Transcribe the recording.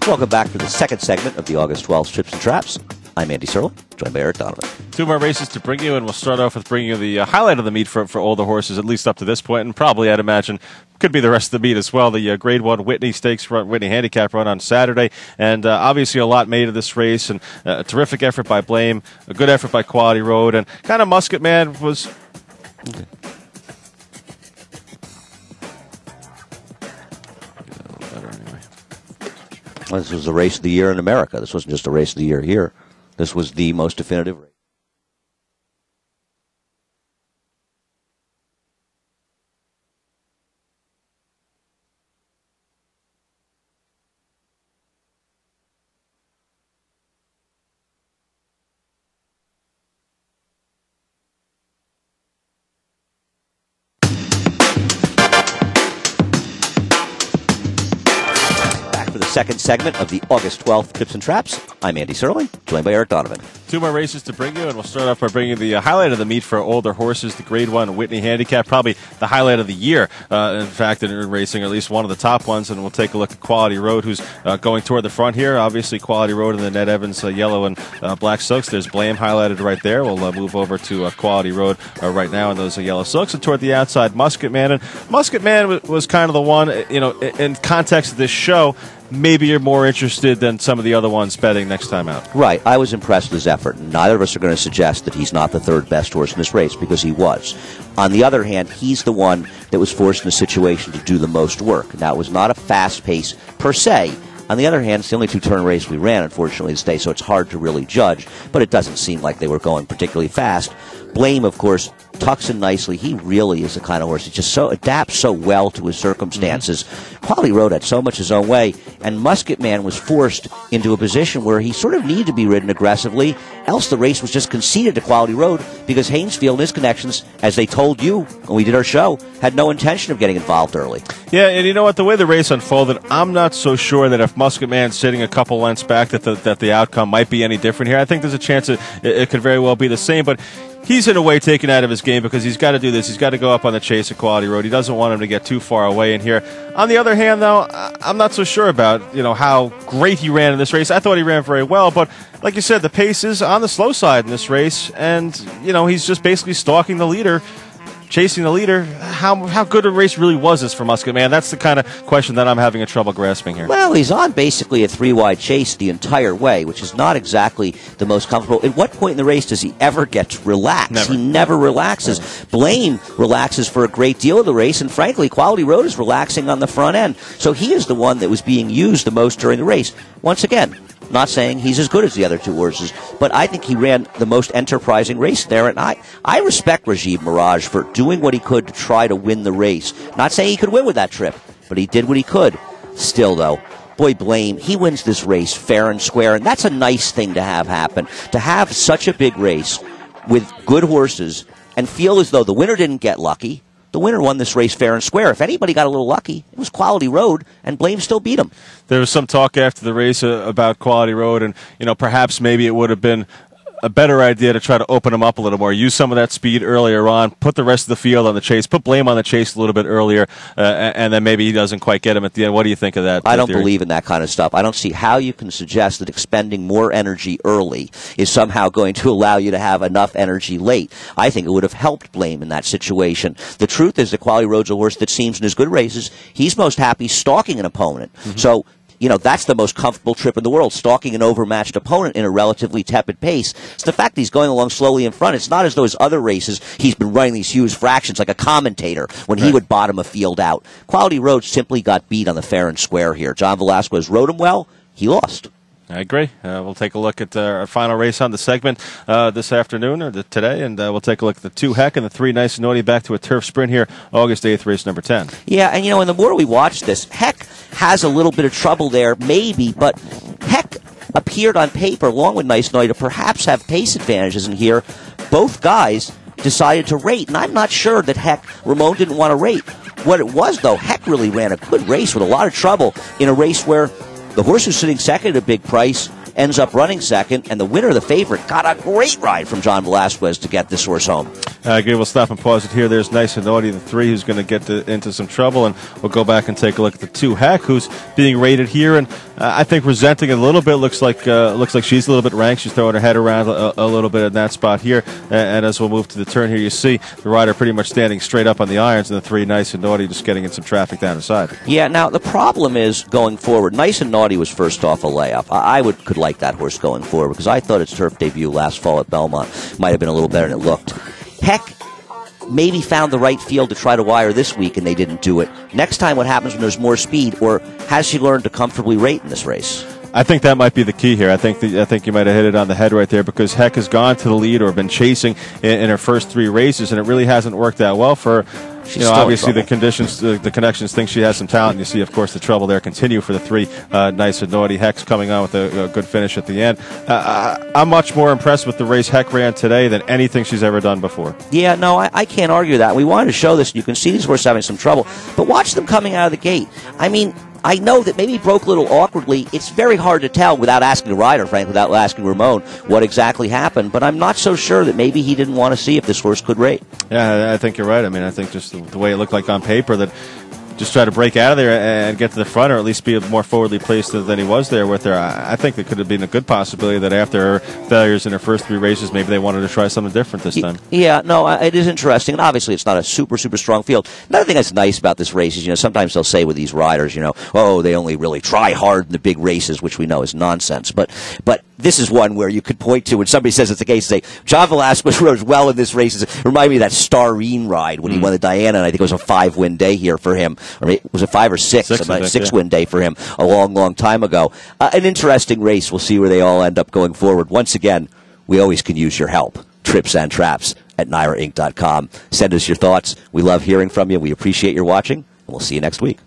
Welcome back for the second segment of the August 12th Trips and Traps. I'm Andy Serling, joined by Eric Donovan. Two more races to bring you, and we'll start off with bringing you the highlight of the meet for older horses, at least up to this point, and probably, I'd imagine, could be the rest of the meet as well. The Grade 1 Whitney Stakes run, Whitney Handicap run on Saturday, and obviously a lot made of this race, and a terrific effort by Blame, a good effort by Quality Road, and kind of Musket Man was... Okay. Well, this was the race of the year in America. This wasn't just a race of the year here. This was the most definitive race. Second segment of the August 12th Tips and Traps. I'm Andy Serling, joined by Eric Donovan. Two more races to bring you, and we'll start off by bringing the highlight of the meet for older horses, the Grade 1 Whitney Handicap, probably the highlight of the year, in fact, in racing, or at least one of the top ones, and we'll take a look at Quality Road, who's going toward the front here. Obviously, Quality Road in the Ned Evans yellow and black silks. There's Blame highlighted right there. We'll move over to Quality Road right now in those yellow silks, and toward the outside, Musket Man. And Musket Man was kind of the one, you know, in context of this show, maybe you're more interested than some of the other ones betting next time out. Right. I was impressed with his effort. Neither of us are going to suggest that he's not the third best horse in this race, because he was. On the other hand, he's the one that was forced in a situation to do the most work. Now, it was not a fast pace per se. On the other hand, it's the only two-turn race we ran, unfortunately, this day, so it's hard to really judge, but it doesn't seem like they were going particularly fast. Blame, of course, tucks in nicely. He really is the kind of horse that just so adapts so well to his circumstances. Quality Road had so much his own way, and Musket Man was forced into a position where he sort of needed to be ridden aggressively, else the race was just conceded to Quality Road, because Haynesfield and his connections, as they told you when we did our show, had no intention of getting involved early. Yeah, and you know what? The way the race unfolded, I'm not so sure that if Musket Man's sitting a couple lengths back that the outcome might be any different here. I think there's a chance it could very well be the same, but he's in a way taken out of his game because he's got to do this. He's got to go up on the chase at Quality Road. He doesn't want him to get too far away in here. On the other hand, though, I'm not so sure about, you know, how great he ran in this race. I thought he ran very well, but like you said, the pace is on the slow side in this race, and, you know, he's just basically stalking the leader, chasing the leader. How good a race really was this for Musket Man? That's the kind of question that I'm having a trouble grasping here. Well, he's on basically a three-wide chase the entire way, which is not exactly the most comfortable. At what point in the race does he ever get to relax? Never. He never relaxes. Never. Blame relaxes for a great deal of the race, and frankly, Quality Road is relaxing on the front end. So he is the one that was being used the most during the race. Once again, not saying he's as good as the other two horses, but I think he ran the most enterprising race there, and I respect Rajiv Mirage for doing what he could to try to win the race. Not saying he could win with that trip, but he did what he could. Still, though, boy, Blame, he wins this race fair and square, and that's a nice thing to have happen. To have such a big race with good horses and feel as though the winner didn't get lucky. The winner won this race fair and square. If anybody got a little lucky, it was Quality Road, and Blame still beat him. There was some talk after the race about Quality Road, and, you know, perhaps maybe it would have been a better idea to try to open him up a little more, use some of that speed earlier on, put the rest of the field on the chase, put Blame on the chase a little bit earlier, and then maybe he doesn't quite get him at the end. What do you think of that? I don't believe in that kind of stuff. I don't see how you can suggest that expending more energy early is somehow going to allow you to have enough energy late. I think it would have helped Blame in that situation. The truth is that Quality Road's a horse that seems in his good races, he's most happy stalking an opponent. So, you know, that's the most comfortable trip in the world, stalking an overmatched opponent in a relatively tepid pace. It's the fact that he's going along slowly in front. It's not as though his other races he's been running these huge fractions like a commentator when he would bottom a field out. Quality Road simply got beat on the fair and square here. John Velasquez rode him well. He lost. I agree. We'll take a look at our final race on the segment this afternoon, or today, and we'll take a look at the 2 Heck and the 3 Nice and Naughty back to a turf sprint here, August 8th, race number 10. Yeah, and you know, and the more we watch this, Heck has a little bit of trouble there, maybe, but Heck appeared on paper, along with Nice and Naughty, to perhaps have pace advantages in here. Both guys decided to rate, and I'm not sure that Heck, Ramon didn't want to rate. What it was, though, Heck really ran a good race with a lot of trouble in a race where the horse who's sitting second at a big price ends up running second, and the winner, the favorite, got a great ride from John Velasquez to get this horse home. Okay, we'll stop and pause it here. There's Nice and Naughty, the 3, who's going to get into some trouble, and we'll go back and take a look at the 2, Heck, who's being rated here, and I think resenting it a little bit. Looks like she's a little bit ranked. She's throwing her head around a little bit in that spot here, and as we'll move to the turn here, you see the rider pretty much standing straight up on the irons, and the 3, Nice and Naughty, just getting in some traffic down the side. Yeah, now the problem is going forward. Nice and Naughty was first off a layup. I could like that horse going forward because I thought its turf debut last fall at Belmont might have been a little better than it looked. Heck maybe found the right field to try to wire this week, and they didn't do it. Next time, what happens when there's more speed, or has she learned to comfortably rate in this race? I think that might be the key here. I think you might have hit it on the head right there, because Heck has gone to the lead or been chasing in her first 3 races, and it really hasn't worked that well for her. Obviously the conditions, the connections think she has some talent. And you see, of course, the trouble there continue for the 3, Nice and Naughty. Heck's coming on with a good finish at the end. I'm much more impressed with the race Heck ran today than anything she's ever done before. Yeah, no, I can't argue that. We wanted to show this, and you can see these horses having some trouble. But watch them coming out of the gate. I mean, I know that maybe broke a little awkwardly. It's very hard to tell without asking the rider, frankly, without asking Ramon what exactly happened. But I'm not so sure that maybe he didn't want to see if this horse could rate. Yeah, I think you're right. I mean, I think just the way it looked like on paper that just try to break out of there and get to the front, or at least be more forwardly placed than he was there with her. I think it could have been a good possibility that after her failures in her first 3 races, maybe they wanted to try something different this time. Yeah, no, it is interesting, and obviously it's not a super strong field. Another thing that's nice about this race is, sometimes they'll say with these riders, oh, they only really try hard in the big races, which we know is nonsense. But this is one where you could point to, when somebody says it's the case, say, John Velasquez rode well in this race. It reminded me of that Starine ride when he won the Diana, and I think it was a 5-win day here for him. Or was it 5 or 6? 6-win day for him a long time ago. An interesting race. We'll see where they all end up going forward. Once again, we always can use your help. Trips and Traps at NYRAInc.com. Send us your thoughts. We love hearing from you. We appreciate your watching, and we'll see you next week.